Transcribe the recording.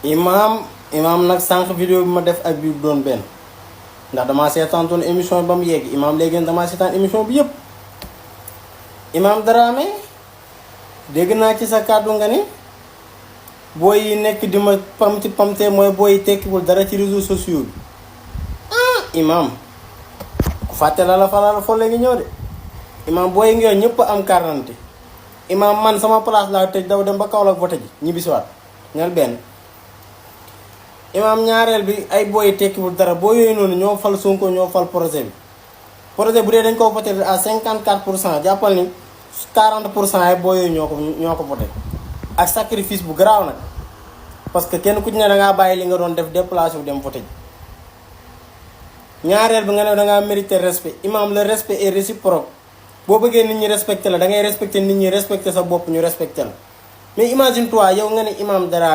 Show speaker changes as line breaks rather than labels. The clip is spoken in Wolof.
imaam nag sànq vidéo bi ma def ak bi doon benn ndax damaa seetaantoon émission ba mu yegg imaam léegi damaa seetaan émission bi yëpp. Imaam Dramé dégg naa ci sa kàddu nga ni booy yi nekk di ma pamti pamte mooy booy yi tekkiwul dara ci réseaux sociaux bi imaam ku fàtte la falal fo léegi ñëw de imaam booy yi nga ñëpp am quarante imaam man sama place laa tëj daw dem ba Kaolack vote ji ñibbisiwaat ñal benn imaam ñaareel bi ay booy yi tekkiwul dara boo yooyu noonu ñoo fal Sonko ñoo fal projet bi projet bu dee dañ ko voté à 54% jàppal ni 40% ay booy yooyu ñoo ko voté ak sacrifice bu garaaw nag parce que kenn ku ci ne dangaa bàyyi li nga doon def déplacé wu dem voté ji ñaareel bi nga ne dangaa mérité respect imaam le respect est réciproque boo bëggee nit ñi respecté la da ngay respecté nit ñi respecté sa bopp ñu respecté la mais imagine toi yow nga ne imaam Dramé